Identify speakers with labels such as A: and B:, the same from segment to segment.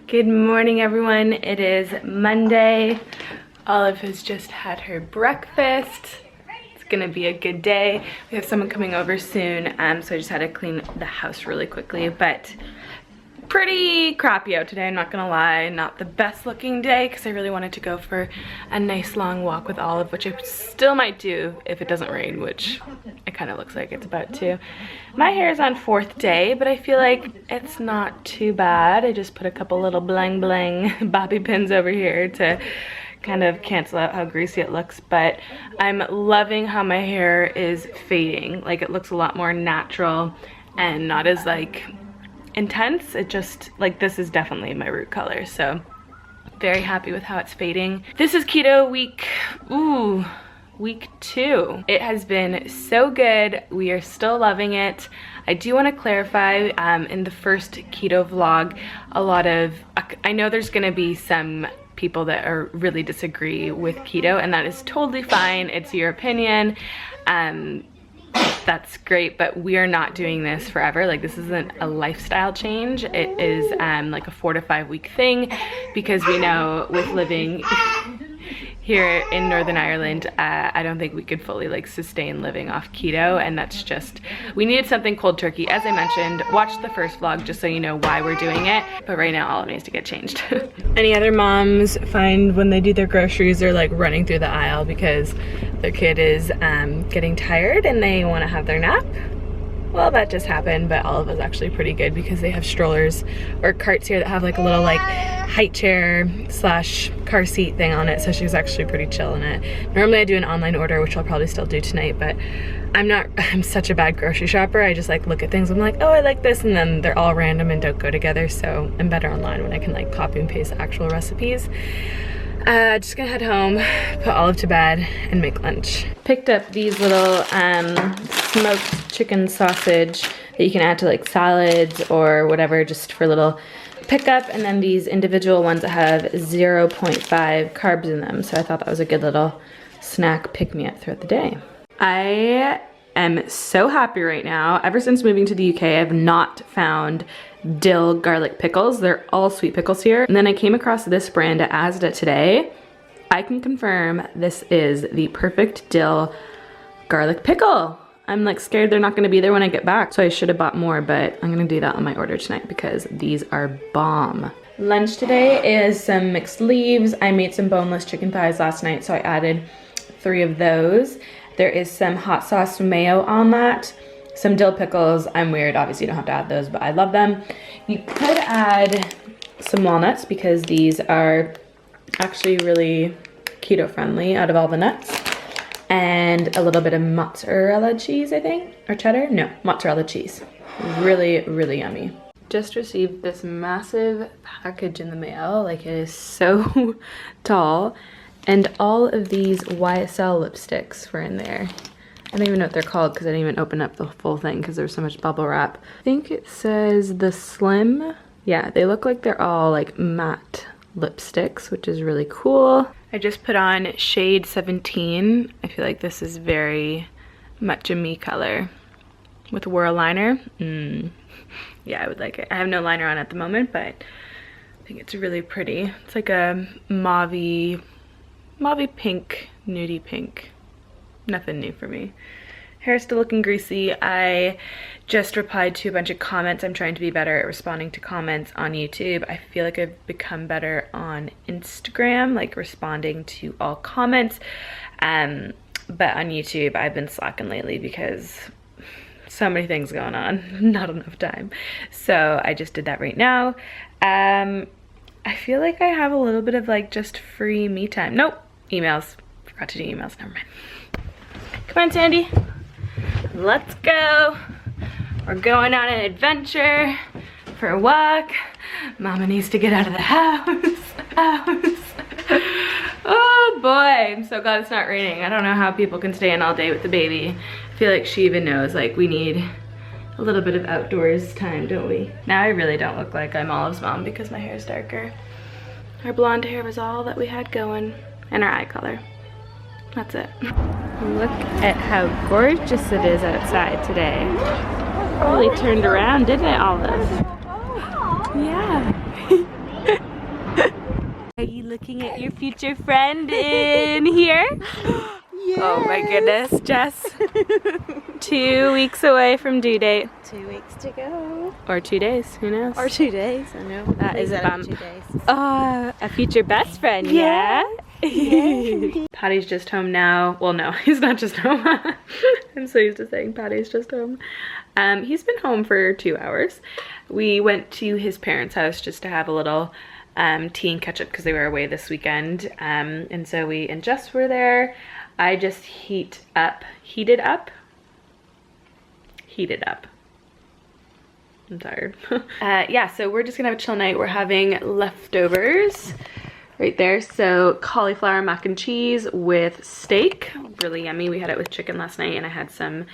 A: Good morning, everyone. It is Monday. Olive has just had her breakfast. It's gonna be a good day. We have someone coming over soon, so I just had to clean the house really quickly, but pretty crappy out today, I'm not gonna lie. Not the best looking day because I really wanted to go for a nice long walk with Olive, which I still might do if it doesn't rain, which it kind of looks like it's about to. My hair is on 4th day, but I feel like it's not too bad. I just put a couple little bling bling bobby pins over here to kind of cancel out how greasy it looks, but I'm loving how my hair is fading. Like, it looks a lot more natural and not as like intense. It just, like, this is definitely my root color, so very happy with how it's fading. This is keto week, week 2. It has been so good. We are still loving it. I do want to clarify, in the first keto vlog, I know there's gonna be some people that are really disagree with keto, and that is totally fine. It's your opinion. That's great, but we are not doing this forever. Like, this isn't a lifestyle change. It is like a 4 to 5 week thing, because we know with living here in Northern Ireland, I don't think we could fully like sustain living off keto, and that's just, we needed something cold turkey. As I mentioned, watch the first vlog just so you know why we're doing it, but right now Olive needs to get changed. Any other moms find when they do their groceries, they're like running through the aisle because their kid is getting tired and they want to have their nap? Well, that just happened, but Olive is actually pretty good because they have strollers or carts here that have like a little like height chair slash car seat thing on it, so she's actually pretty chill in it. Normally I do an online order, which I'll probably still do tonight, but I'm such a bad grocery shopper. I just like look at things, I'm like, oh, I like this, and then they're all random and don't go together, so I'm better online when I can like copy and paste actual recipes. Just gonna head home, put Olive to bed, and make lunch. Picked up these little smoked chicken sausage that you can add to like salads or whatever, just for a little pickup, and then these individual ones that have 0.5 carbs in them, so I thought that was a good little snack pick-me-up throughout the day. I am so happy right now. Ever since moving to the UK, I've not found dill garlic pickles. They're all sweet pickles here. And then I came across this brand at Asda today. I can confirm this is the perfect dill garlic pickle. I'm like scared they're not gonna be there when I get back, so I should have bought more, but I'm gonna do that on my order tonight because these are bomb. Lunch today is some mixed leaves. I made some boneless chicken thighs last night, so I added 3 of those. There is some hot sauce mayo on that. Some dill pickles. I'm weird, obviously you don't have to add those, but I love them. You could add some walnuts because these are actually really keto friendly out of all the nuts. And a little bit of mozzarella cheese, I think, or cheddar? No, mozzarella cheese. Really, really yummy. Just received this massive package in the mail. Like, it is so tall. And all of these YSL lipsticks were in there. I don't even know what they're called because I didn't even open up the full thing because there's so much bubble wrap. I think it says The Slim. Yeah, they look like they're all like matte lipsticks, which is really cool. I just put on shade 17. I feel like this is very much a me color. With a whirl liner. Yeah, I would like it. I have no liner on at the moment, but I think it's really pretty. It's like a mauvey pink, nudie pink. Nothing new for me. Hair's still looking greasy. I just replied to a bunch of comments. I'm trying to be better at responding to comments on YouTube. I feel like I've become better on Instagram, like responding to all comments. But on YouTube, I've been slacking lately because so many things going on, not enough time. So I just did that right now. I feel like I have a little bit of like just free me time. Nope, emails. Forgot to do emails, never mind. Come on, Sandy. Let's go. We're going on an adventure for a walk. Mama needs to get out of the house. Oh boy, I'm so glad it's not raining. I don't know how people can stay in all day with the baby. I feel like she even knows, like, we need a little bit of outdoors time, don't we? Now I really don't look like I'm Olive's mom because my hair is darker. Our blonde hair was all that we had going, and our eye color. That's it. Look at how gorgeous it is outside today. Really turned around, didn't it, Olive? Yeah. looking at your future friend in here. Yes. Oh my goodness, Jess. 2 weeks away from due date.
B: 2 weeks to go.
A: Or 2 days, who knows?
B: Or 2 days, I know.
A: That is a bump.
B: 2 days.
A: A future best friend, yeah? Patty's just home now. Well, no, he's not just home. I'm so used to saying Patty's just home. He's been home for 2 hours. We went to his parents' house just to have a little tea and catch up because they were away this weekend. And so we and Jess were there. I just heated up. I'm tired. Yeah, so we're just gonna have a chill night. We're having leftovers right there. So cauliflower mac and cheese with steak, really yummy. We had it with chicken last night and I had some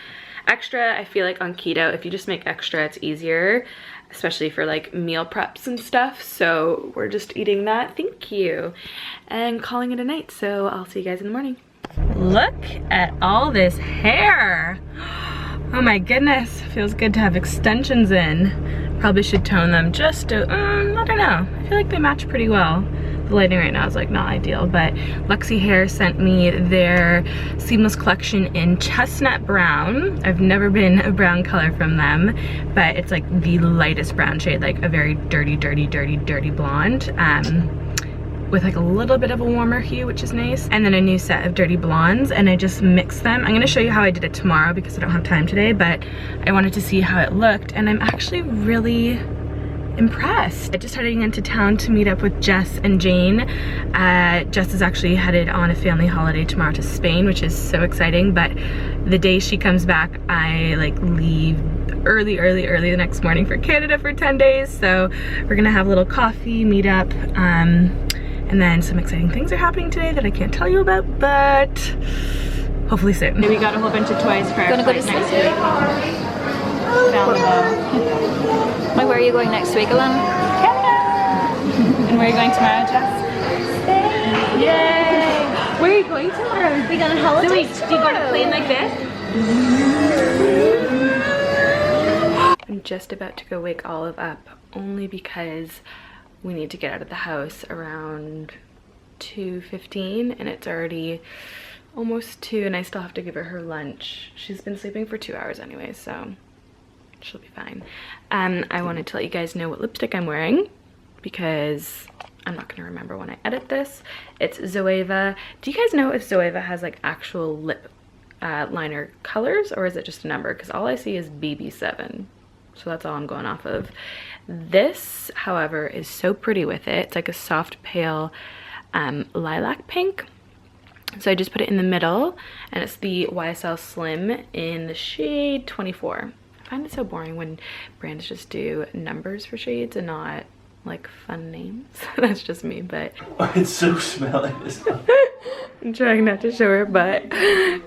A: extra. I feel like on keto, if you just make extra, it's easier, especially for like meal preps and stuff. So we're just eating that, thank you, and calling it a night. So I'll see you guys in the morning. Look at all this hair. Oh my goodness, feels good to have extensions in. Probably should tone them just to, I don't know. I feel like they match pretty well. The lighting right now is like not ideal, but Luxy Hair sent me their seamless collection in chestnut brown. I've never been a brown color from them, but it's like the lightest brown shade, like a very dirty blonde. With like a little bit of a warmer hue, which is nice. And then a new set of dirty blondes, and I just mixed them. I'm gonna show you how I did it tomorrow because I don't have time today, but I wanted to see how it looked, and I'm actually really impressed. I'm just heading into town to meet up with Jess and Jane. Jess is actually headed on a family holiday tomorrow to Spain, which is so exciting, but the day she comes back, I like leave early the next morning for Canada for 10 days. So we're gonna have a little coffee, meet up, and then some exciting things are happening today that I can't tell you about, but hopefully soon. We got a whole bunch of toys for our flight next week. Found them.
B: Where are you going next week, Elanna?
A: Canada! And where are you going tomorrow, Jess?
B: Spain!
A: Yay! Where are you going tomorrow?
B: We going on holiday.
A: So wait, do you go on a plane like this? I'm just about to go wake Olive up, only because we need to get out of the house around 2:15 and it's already almost 2 and I still have to give her lunch. She's been sleeping for 2 hours anyway, so she'll be fine. I wanted to let you guys know what lipstick I'm wearing because I'm not gonna remember when I edit this. It's Zoeva. Do you guys know if Zoeva has like actual lip liner colors, or is it just a number? Because all I see is BB7. So that's all I'm going off of. This, however, is so pretty with it. It's like a soft pale lilac pink. So I just put it in the middle, and it's the YSL Slim in the shade 24. I find it so boring when brands just do numbers for shades and not like fun names. That's just me, but
C: it's so smelly.
A: I'm trying not to show her, but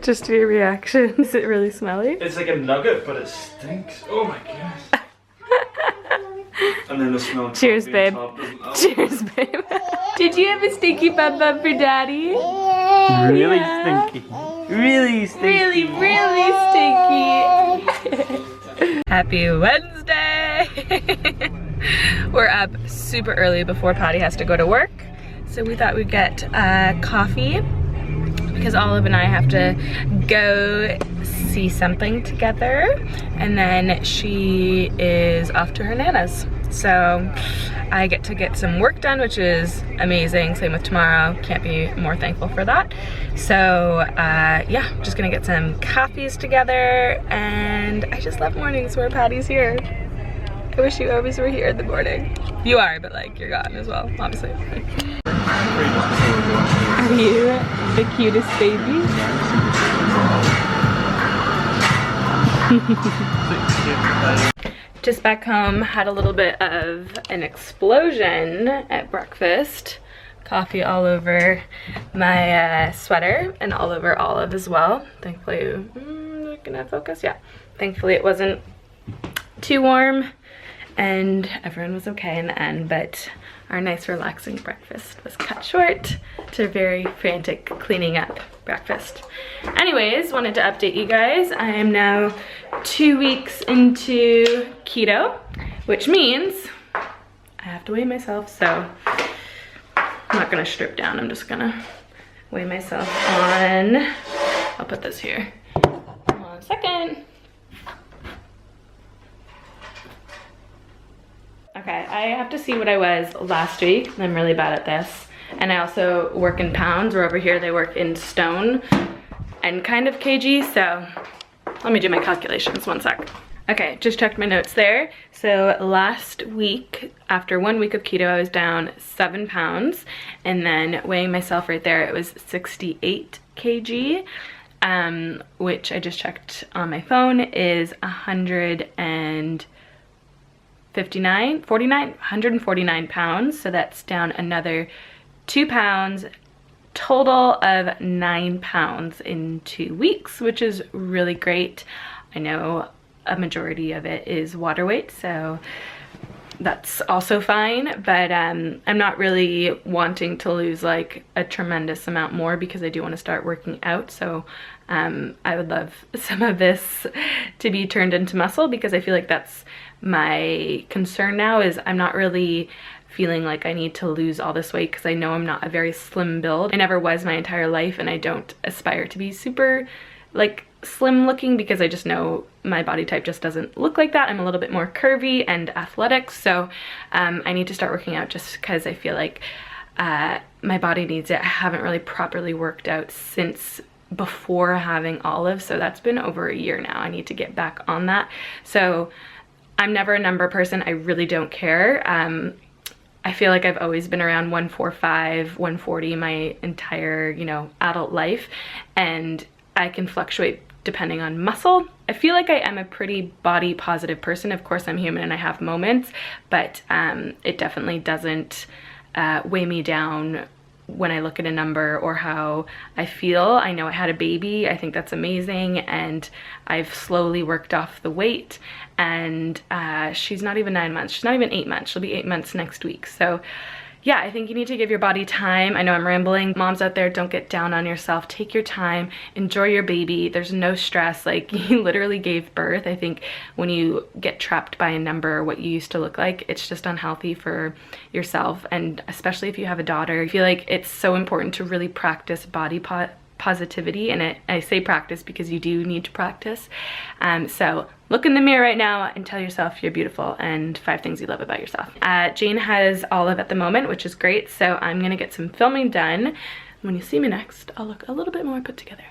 A: just your reaction. Is it really smelly?
C: It's like a nugget, but it stinks. Oh my goodness. And then the smell.
A: Cheers, babe. Cheers, babe. Did you have a stinky bub bub for daddy?
C: Really stinky. Really stinky.
A: Really stinky. Happy Wednesday. We're up super early before Patty has to go to work. So we thought we'd get coffee because Olive and I have to go see something together, and then she is off to her Nana's. So I get to get some work done, which is amazing. Same with tomorrow. Can't be more thankful for that. So yeah, I'm just gonna get some coffees together, and I just love mornings where Patty's here. I wish you always were here in the morning. You are, but like you're gone as well, obviously. Are you the cutest baby? Just back home, had a little bit of an explosion at breakfast. Coffee all over my sweater and all over Olive as well. Thankfully, can I focus? Yeah. Thankfully it wasn't too warm and everyone was okay in the end, but our nice relaxing breakfast was cut short to a very frantic cleaning up breakfast. Anyways, wanted to update you guys. I am now 2 weeks into keto, which means I have to weigh myself, so I'm not gonna strip down, I'm just gonna weigh myself on. I'll put this here. 1 second. Okay, I have to see what I was last week. I'm really bad at this. And I also work in pounds, where over here they work in stone and kind of kg, so let me do my calculations, 1 sec. Okay, just checked my notes there. So last week, after 1 week of keto, I was down 7 pounds, and then weighing myself right there, it was 68 kg, which I just checked on my phone is 149 pounds. So that's down another 2 pounds, total of 9 pounds in 2 weeks, which is really great. I know a majority of it is water weight, so that's also fine, but I'm not really wanting to lose like a tremendous amount more because I do want to start working out. So I would love some of this to be turned into muscle, because I feel like that's my concern now, is I'm not really feeling like I need to lose all this weight, because I know I'm not a very slim build. I never was my entire life, and I don't aspire to be super like slim looking, because I just know my body type just doesn't look like that. I'm a little bit more curvy and athletic, so I need to start working out just because I feel like my body needs it. I haven't really properly worked out since before having Olive, so that's been over a year now. I need to get back on that. So I'm never a number person. I really don't care. I feel like I've always been around 145, 140 my entire, you know, adult life, and I can fluctuate depending on muscle. I feel like I am a pretty body positive person. Of course, I'm human and I have moments, but it definitely doesn't weigh me down when I look at a number or how I feel. I know I had a baby. I think that's amazing, and I've slowly worked off the weight, and she's not even 9 months. She's not even 8 months. She'll be 8 months next week. So yeah, I think you need to give your body time. I know I'm rambling. Moms out there, don't get down on yourself. Take your time, enjoy your baby. There's no stress. Like, you literally gave birth. I think when you get trapped by a number, what you used to look like, it's just unhealthy for yourself. And especially if you have a daughter, I feel like it's so important to really practice body positivity. And I say practice because you do need to practice. So look in the mirror right now and tell yourself you're beautiful, and 5 things you love about yourself. Jane has Olive at the moment, which is great. So I'm gonna get some filming done. When you see me next, I'll look a little bit more put together.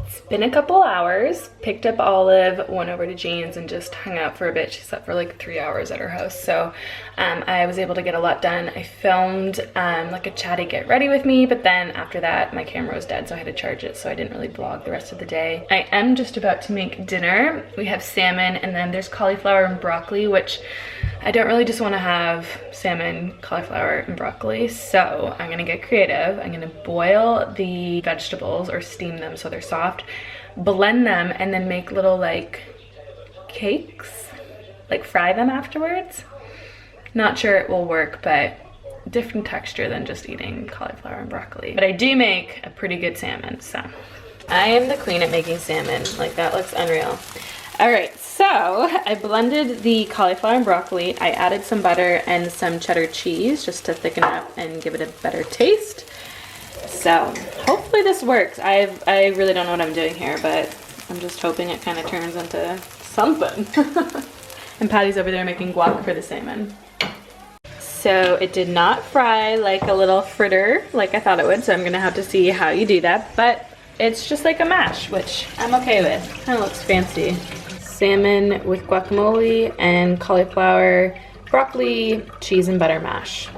A: It's been a couple hours. Picked up Olive, went over to Jane's and just hung out for a bit. She slept for like 3 hours at her house. So I was able to get a lot done. I filmed like a chatty get ready with me, but then after that my camera was dead, so I had to charge it, so I didn't really vlog the rest of the day. I am just about to make dinner. We have salmon, and then there's cauliflower and broccoli, which I don't really just want to have salmon, cauliflower, and broccoli, so I'm gonna get creative. I'm gonna boil the vegetables or steam them so they're soft, blend them, and then make little like cakes, like fry them afterwards. Not sure it will work, but different texture than just eating cauliflower and broccoli. But I do make a pretty good salmon, so. I am the queen at making salmon. Like, that looks unreal. All right, so I blended the cauliflower and broccoli. I added some butter and some cheddar cheese just to thicken it up and give it a better taste. So hopefully this works. I really don't know what I'm doing here, but I'm just hoping it kind of turns into something. And Patty's over there making guac for the salmon. So it did not fry like a little fritter like I thought it would, so I'm gonna have to see how you do that, but it's just like a mash, which I'm okay with. Kind of looks fancy. Salmon with guacamole and cauliflower, broccoli, cheese and butter mash.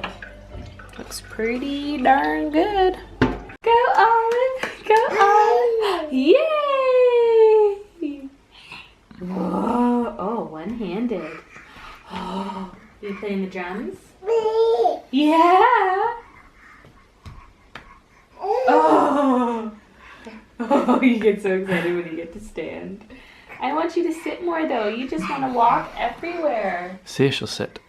A: Looks pretty darn good. Go Olive, go Olive. Yay! Whoa, oh, one-handed. Oh, you playing the drums? Yeah. Oh. Oh, you get so excited when you get to stand. I want you to sit more though. You just want to walk everywhere.
C: See if she'll sit.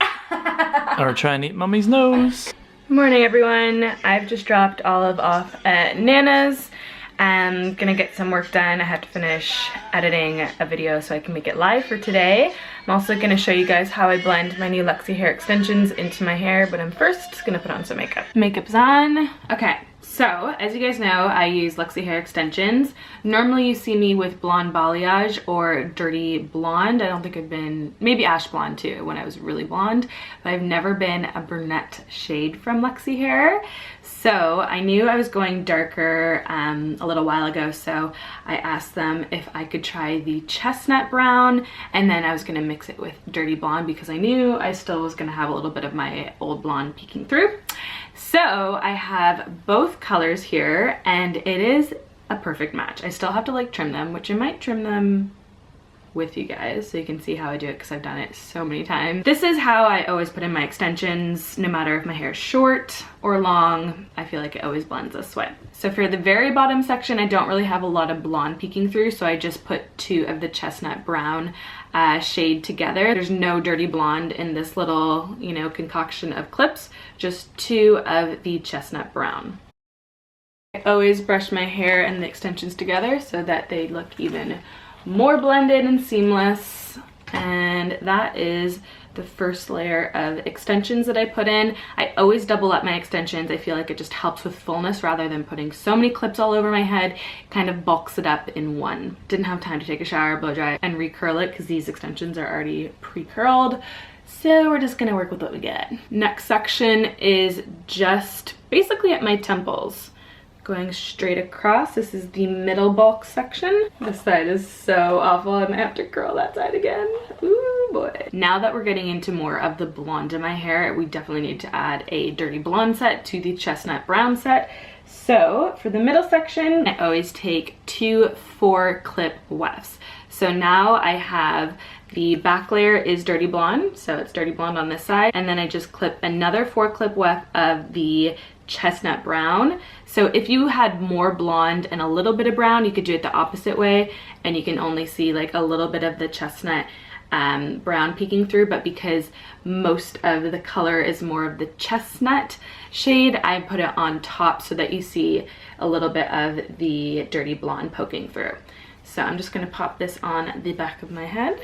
C: Or try and eat Mummy's nose.
A: Morning everyone. I've just dropped Olive off at Nana's. I'm gonna get some work done. I have to finish editing a video so I can make it live for today. I'm also gonna show you guys how I blend my new Luxy hair extensions into my hair, but I'm first gonna put on some makeup. Makeup's on. Okay, so as you guys know, I use Luxy hair extensions. Normally you see me with blonde balayage or dirty blonde. I don't think I've been, maybe ash blonde too when I was really blonde, but I've never been a brunette shade from Luxy hair. So I knew I was going darker a little while ago, so I asked them if I could try the chestnut brown, and then I was gonna mix it with dirty blonde because I knew I still was gonna have a little bit of my old blonde peeking through. So I have both colors here, and it is a perfect match. I still have to like trim them, which I might trim them with you guys so you can see how I do it because I've done it so many times. This is how I always put in my extensions, no matter if my hair is short or long. I feel like it always blends this way. So for the very bottom section, I don't really have a lot of blonde peeking through, so I just put 2 of the chestnut brown shade together. There's no dirty blonde in this little, you know, concoction of clips, just 2 of the chestnut brown. I always brush my hair and the extensions together so that they look even more blended and seamless. And that is the first layer of extensions that I put in. I always double up my extensions. I feel like it just helps with fullness rather than putting so many clips all over my head. It kind of bulks it up in one. Didn't have time to take a shower, blow dry, and recurl it because these extensions are already pre-curled. So we're just gonna work with what we get. Next section is just basically at my temples. Going straight across. This is the middle bulk section. This side is so awful. I might have to curl that side again. Ooh boy. Now that we're getting into more of the blonde in my hair, we definitely need to add a dirty blonde set to the chestnut brown set. So for the middle section, I always take 2 4-clip wefts. So now I have the back layer is dirty blonde, so it's dirty blonde on this side, and then I just clip another 4-clip weft of the chestnut brown. So if you had more blonde and a little bit of brown, you could do it the opposite way, and you can only see like a little bit of the chestnut brown peeking through, but because most of the color is more of the chestnut shade, I put it on top so that you see a little bit of the dirty blonde poking through. So I'm just gonna pop this on the back of my head.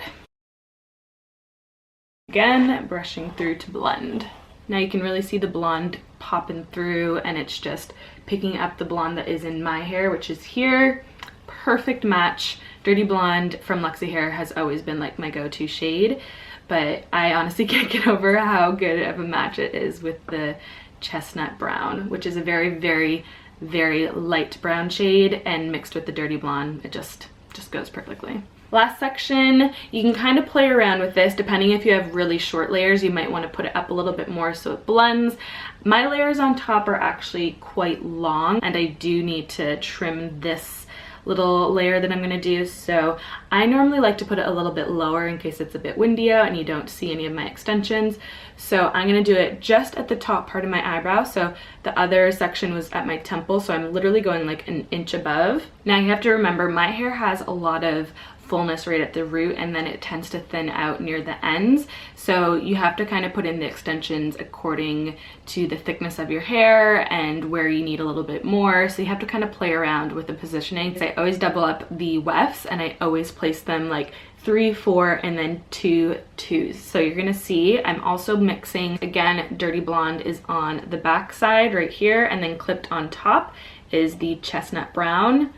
A: Again, brushing through to blend. Now you can really see the blonde popping through, and it's just picking up the blonde that is in my hair, which is here. Perfect match. Dirty blonde from Luxy hair has always been like my go-to shade, but I honestly can't get over how good of a match it is with the chestnut brown, which is a very, very, very light brown shade, and mixed with the dirty blonde, it just goes perfectly. Last section, you can kind of play around with this. Depending if you have really short layers, you might want to put it up a little bit more so it blends. My layers on top are actually quite long, and I do need to trim this little layer that I'm going to do, so I normally like to put it a little bit lower in case it's a bit windy out and you don't see any of my extensions. So I'm going to do it just at the top part of my eyebrow. So the other section was at my temple, so I'm literally going like an inch above. Now you have to remember, my hair has a lot of fullness right at the root, and then it tends to thin out near the ends, so you have to kind of put in the extensions according to the thickness of your hair and where you need a little bit more. So you have to kind of play around with the positioning. I always double up the wefts, and I always place them like 3, 4, and then 2 2s. So you're gonna see I'm also mixing, again, dirty blonde is on the back side right here, and then clipped on top is the chestnut brown. You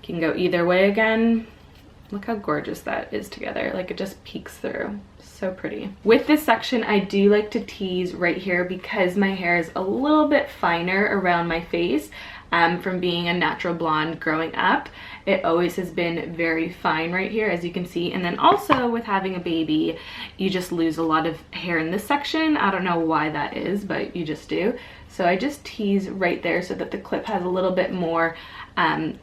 A: can go either way again. Look how gorgeous that is together. Like, it just peeks through. So pretty. With this section, I do like to tease right here because my hair is a little bit finer around my face. From being a natural blonde growing up, it always has been very fine right here, as you can see. And then also with having a baby, you just lose a lot of hair in this section. I don't know why that is, but you just do. So I just tease right there so that the clip has a little bit more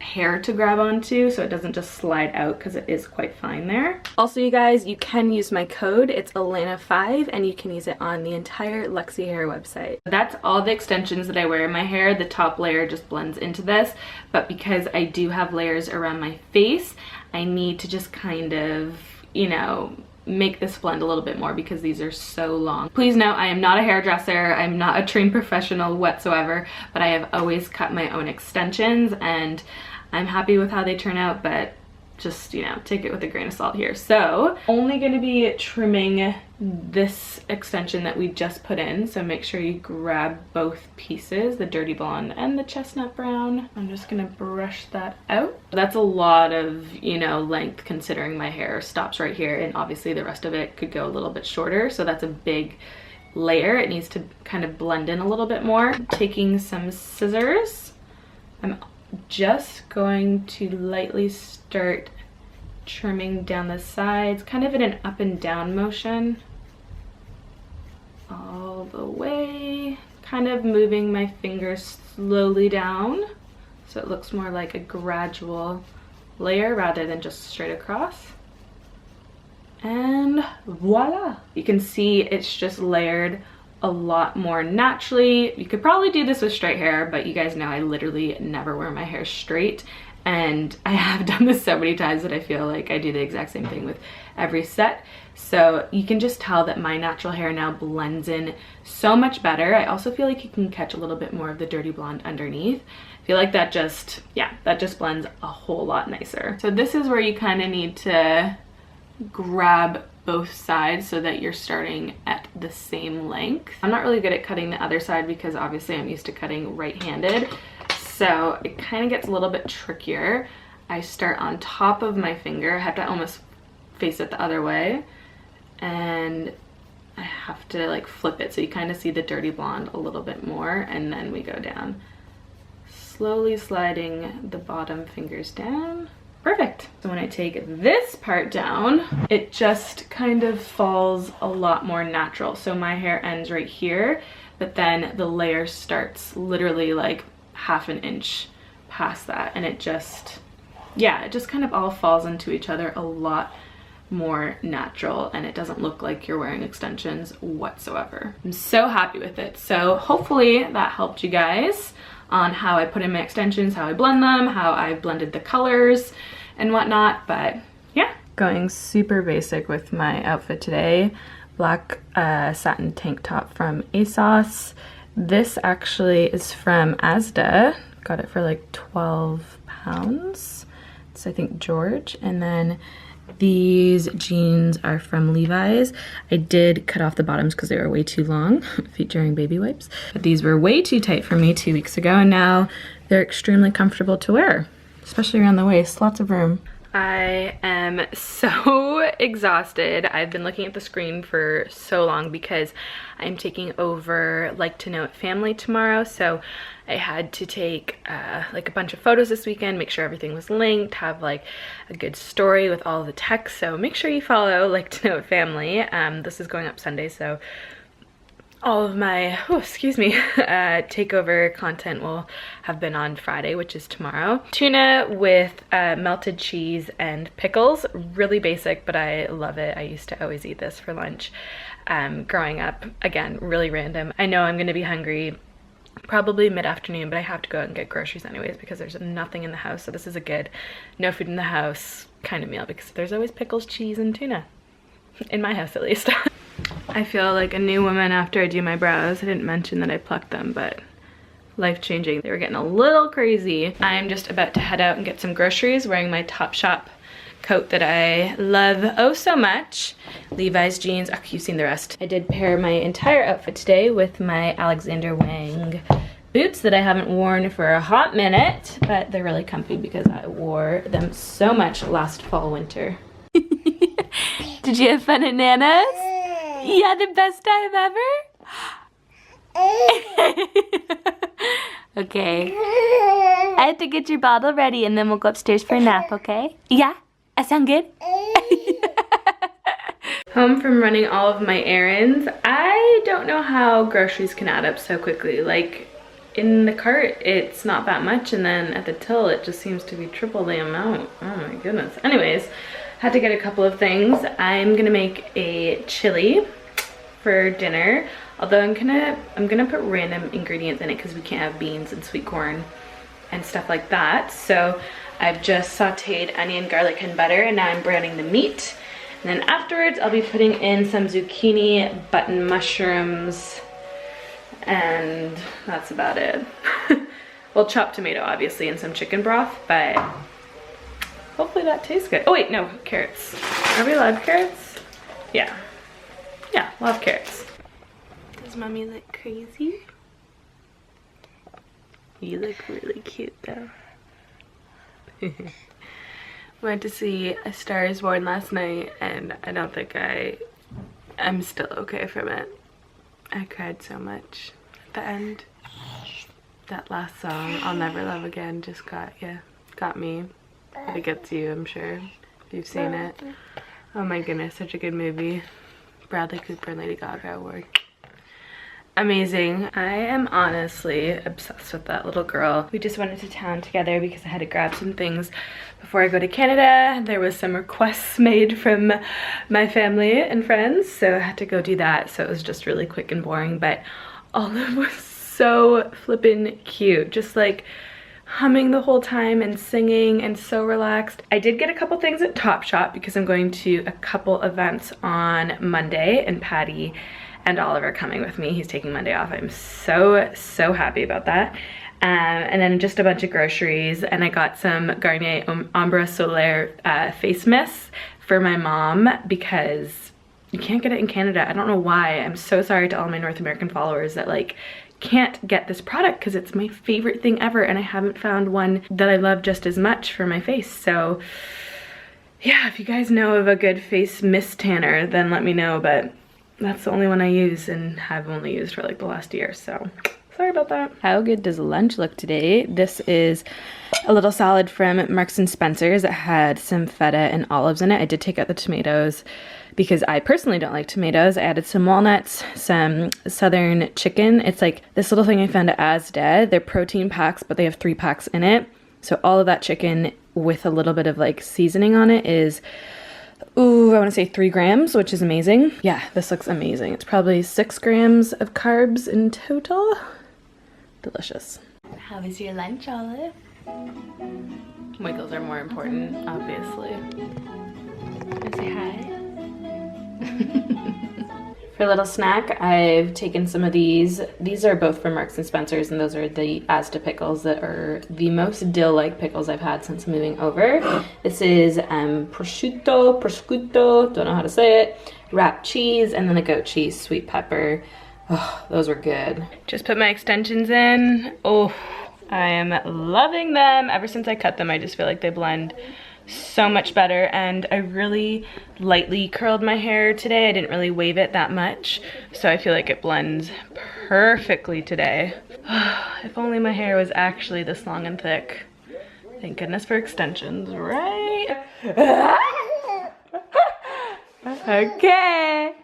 A: hair to grab onto, so it doesn't just slide out because it is quite fine there. Also, you guys, you can use my code. It's Elanna5, and you can use it on the entire Luxy hair website. That's all the extensions that I wear in my hair. The top layer just blends into this, but because I do have layers around my face, I need to just kind of, you know, make this blend a little bit more because these are so long. Please note, I am not a hairdresser. I'm not a trained professional whatsoever, but I have always cut my own extensions, and I'm happy with how they turn out, but just, you know, take it with a grain of salt here. So only going to be trimming this extension that we just put in, so make sure you grab both pieces, the dirty blonde and the chestnut brown. I'm just gonna brush that out. That's a lot of, you know, length considering my hair stops right here, and obviously the rest of it could go a little bit shorter, so that's a big layer. It needs to kind of blend in a little bit more. Taking some scissors, I'm just going to lightly start trimming down the sides, kind of in an up and down motion, all the way, kind of moving my fingers slowly down so it looks more like a gradual layer rather than just straight across. And voila! You can see it's just layered a lot more naturally. You could probably do this with straight hair, but you guys know I literally never wear my hair straight, and I have done this so many times that I feel like I do the exact same thing with every set. So you can just tell that my natural hair now blends in so much better. I also feel like you can catch a little bit more of the dirty blonde underneath. I feel like that just, yeah, that just blends a whole lot nicer. So this is where you kind of need to grab both sides so that you're starting at the same length. I'm not really good at cutting the other side because obviously I'm used to cutting right-handed, so it kind of gets a little bit trickier. I start on top of my finger. I have to almost face it the other way, and I have to like flip it so you kind of see the dirty blonde a little bit more, and then we go down, slowly sliding the bottom fingers down. Perfect. So when I take this part down, it just kind of falls a lot more natural. So my hair ends right here, but then the layer starts literally like half an inch past that, and it just, yeah, it just kind of all falls into each other a lot more natural, and it doesn't look like you're wearing extensions whatsoever. I'm so happy with it. So hopefully that helped you guys on how I put in my extensions, how I blend them, how I blended the colors and whatnot. But yeah, going super basic with my outfit today. Black satin tank top from ASOS. This actually is from Asda. Got it for like 12 pounds. It's I think George. And then these jeans are from Levi's. I did cut off the bottoms because they were way too long, featuring baby wipes. But these were way too tight for me 2 weeks ago, and now they're extremely comfortable to wear, especially around the waist, lots of room. I am so exhausted. I've been looking at the screen for so long because I'm taking over Like to Know It family tomorrow. So I had to take like a bunch of photos this weekend, make sure everything was linked, have like a good story with all the text. So make sure you follow Like to Know It family. This is going up Sunday, so all of my, takeover content will have been on Friday, which is tomorrow. Tuna with melted cheese and pickles. Really basic, but I love it. I used to always eat this for lunch growing up. Again, really random. I know I'm gonna be hungry probably mid-afternoon, but I have to go out and get groceries anyways because there's nothing in the house. So this is a good no food in the house kind of meal because there's always pickles, cheese, and tuna. In my house, at least. I feel like a new woman after I do my brows. I didn't mention that I plucked them, but life-changing. They were getting a little crazy. I'm just about to head out and get some groceries wearing my Topshop coat that I love oh so much. Levi's jeans. Oh, you've seen the rest. I did pair my entire outfit today with my Alexander Wang boots that I haven't worn for a hot minute, but they're really comfy because I wore them so much last fall, winter. Did you have fun at Nana's? Yeah, the best time ever? Okay. I have to get your bottle ready and then we'll go upstairs for a nap, okay? Yeah? That sound good? Home from running all of my errands. I don't know how groceries can add up so quickly. Like, in the cart, it's not that much, and then at the till, it just seems to be triple the amount. Oh my goodness. Anyways, had to get a couple of things. I'm gonna make a chili for dinner, although I'm gonna put random ingredients in it because we can't have beans and sweet corn and stuff like that. So I've just sauteed onion, garlic, and butter, and now I'm browning the meat. And then afterwards, I'll be putting in some zucchini, button mushrooms, and that's about it. well, chopped tomato obviously and some chicken broth, but hopefully that tastes good. Oh wait, no, carrots. Are we allowed carrots? Yeah. Yeah, we'll have carrots. Does mommy look crazy? You look really cute though. Went to see A Star Is Born last night and I don't think I'm still okay from it. I cried so much at the end. That last song, I'll Never Love Again, just got me. It gets you, I'm sure, if you've seen it. Oh my goodness, such a good movie. Bradley Cooper and Lady Gaga award. Amazing. I am honestly obsessed with that little girl. We just went into town together because I had to grab some things before I go to Canada. There was some requests made from my family and friends, so I had to go do that. So it was just really quick and boring, but Olive was so flippin' cute. Just like humming the whole time and singing and so relaxed. I did get a couple things at Topshop because I'm going to a couple events on Monday and Patty and Oliver coming with me. He's taking Monday off. I'm so happy about that. And then just a bunch of groceries, and I got some Garnier Ombre Solaire face mists for my mom because you can't get it in Canada. I don't know why. I'm so sorry to all my North American followers that like can't get this product because it's my favorite thing ever and I haven't found one that I love just as much for my face. So yeah, if you guys know of a good face mist tanner, then let me know, but that's the only one I use and have only used for like the last year, so sorry about that. How good does lunch look today? This is a little salad from Marks and Spencer's that had some feta and olives in it. I did take out the tomatoes because I personally don't like tomatoes. I added some walnuts, some southern chicken. It's like this little thing I found at Asda. They're protein packs, but they have 3 packs in it. So all of that chicken with a little bit of like seasoning on it is, ooh, I want to say 3 grams, which is amazing. Yeah, this looks amazing. It's probably 6 grams of carbs in total. Delicious. How was your lunch, Olive? Wiggles are more important, obviously. Wanna say hi? For a little snack, I've taken some of these. These are both from Marks and Spencer's, and those are the Asda pickles that are the most dill-like pickles I've had since moving over. This is prosciutto, don't know how to say it, wrapped cheese, and then a goat cheese, sweet pepper. Oh, those were good. Just put my extensions in. Oh, I am loving them. Ever since I cut them, I just feel like they blend so much better, and I really lightly curled my hair today. I didn't really wave it that much, so I feel like it blends perfectly today. If only my hair was actually this long and thick. Thank goodness for extensions, right? Okay.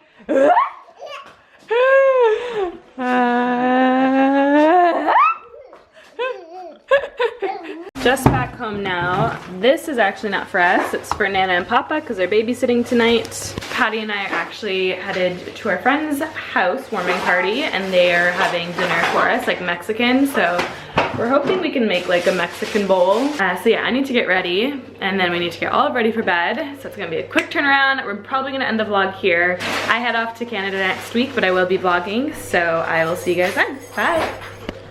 A: Just back home now. This is actually not for us, it's for Nana and Papa because they're babysitting tonight. Patty and I are actually headed to our friend's house warming party and they are having dinner for us, like Mexican, so we're hoping we can make like a Mexican bowl. So yeah, I need to get ready and then we need to get Olive ready for bed. So it's gonna be a quick turnaround. We're probably gonna end the vlog here. I head off to Canada next week, but I will be vlogging, so I will see you guys then. Bye.